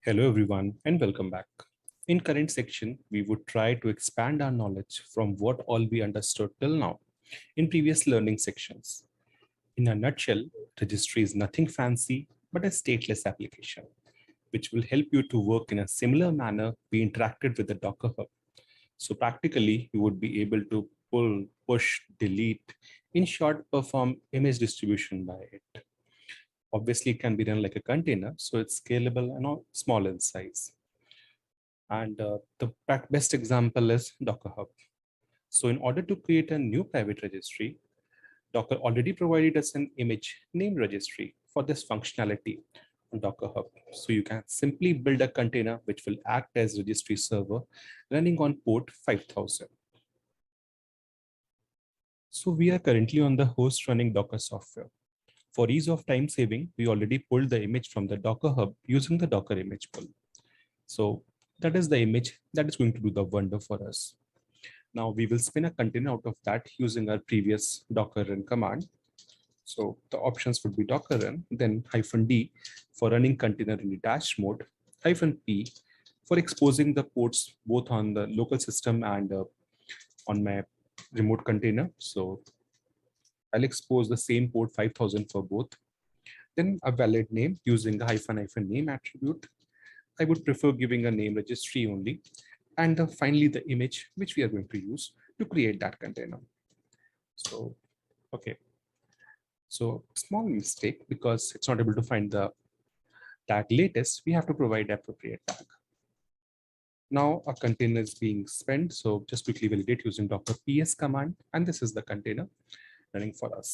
Hello everyone and welcome back. In current section, we would try to expand our knowledge from what all we understood till now in previous learning sections. In a nutshell, registry is nothing fancy but a stateless application, which will help you to work in a similar manner we interacted with the Docker Hub. So practically, you would be able to pull, push, delete, in short, perform image distribution by it. Obviously, it can be done like a container, so it's scalable and small in size. And the best example is Docker Hub. So in order to create a new private registry, Docker already provided us an image named registry for this functionality on Docker Hub. So you can simply build a container which will act as registry server running on port 5000. So we are currently on the host running Docker software. For ease of time saving, we already pulled the image from the Docker Hub using the Docker image pull. So that is the image that is going to do the wonder for us. Now we will spin a container out of that using our previous Docker run command. So the options would be Docker run, then -d for running container in detached mode, -p for exposing the ports both on the local system and on my remote container. So I'll expose the same port 5000 for both. Then a valid name using the -name attribute. I would prefer giving a name registry only. And finally, the image which we are going to use to create that container. So, okay. So small mistake because it's not able to find the tag latest, we have to provide appropriate tag. Now a container is being spent. So just quickly validate using Docker ps command. And this is the container running for us.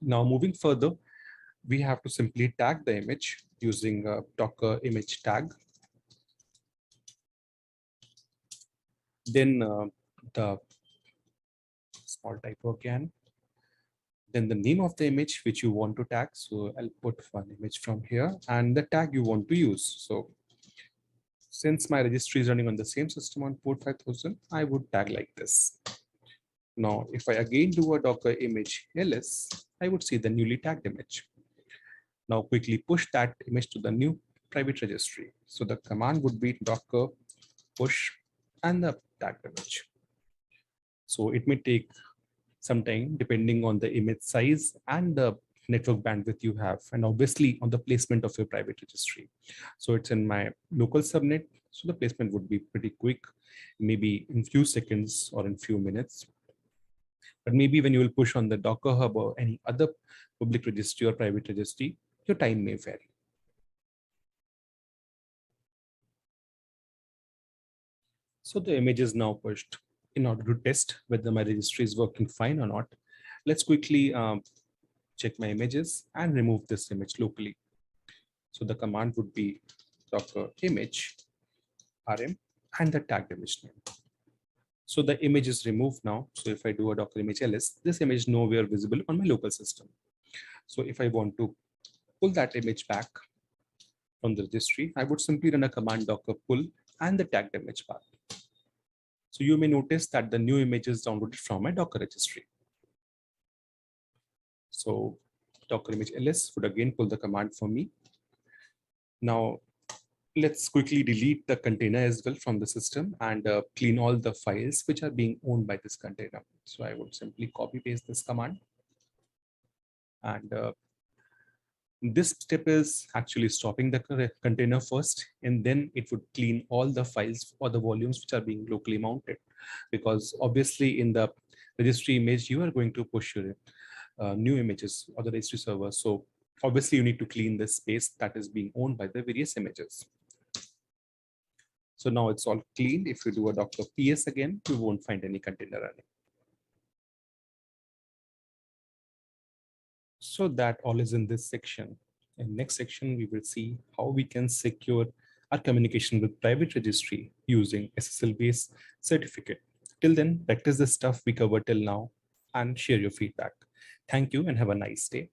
Now moving further, we have to simply tag the image using Docker image tag. Then the small typo again. Then the name of the image which you want to tag. So I'll put one image from here and the tag you want to use. So since my registry is running on the same system on port 5000, I would tag like this. Now, if I again do a Docker image ls, I would see the newly tagged image. Now quickly push that image to the new private registry. So the command would be Docker push and the tagged image. So it may take some time depending on the image size and the network bandwidth you have, and obviously on the placement of your private registry. So it's in my local subnet, so the placement would be pretty quick, maybe in few seconds or in few minutes. But maybe when you will push on the Docker Hub or any other public registry or private registry, your time may vary. So the image is now pushed. In order to test whether my registry is working fine or not, let's quickly check my images and remove this image locally. So the command would be Docker image rm and the tagged image name. So the image is removed now. So if I do a Docker image ls, this image is nowhere visible on my local system. So if I want to pull that image back from the registry, I would simply run a command Docker pull and the tagged image path. So you may notice that the new image is downloaded from my Docker registry. So Docker image ls would again pull the command for me. Now let's quickly delete the container as well from the system and clean all the files which are being owned by this container. So I would simply copy paste this command. And this step is actually stopping the container first, and then it would clean all the files or the volumes which are being locally mounted. Because obviously in the registry image, you are going to push your new images or the registry server. So obviously you need to clean the space that is being owned by the various images. So now it's all cleaned. If you do a Docker ps again, you won't find any container running. So that all is in this section. In next section, we will see how we can secure our communication with private registry using SSL-based certificate. Till then, practice the stuff we covered till now and share your feedback. Thank you and have a nice day.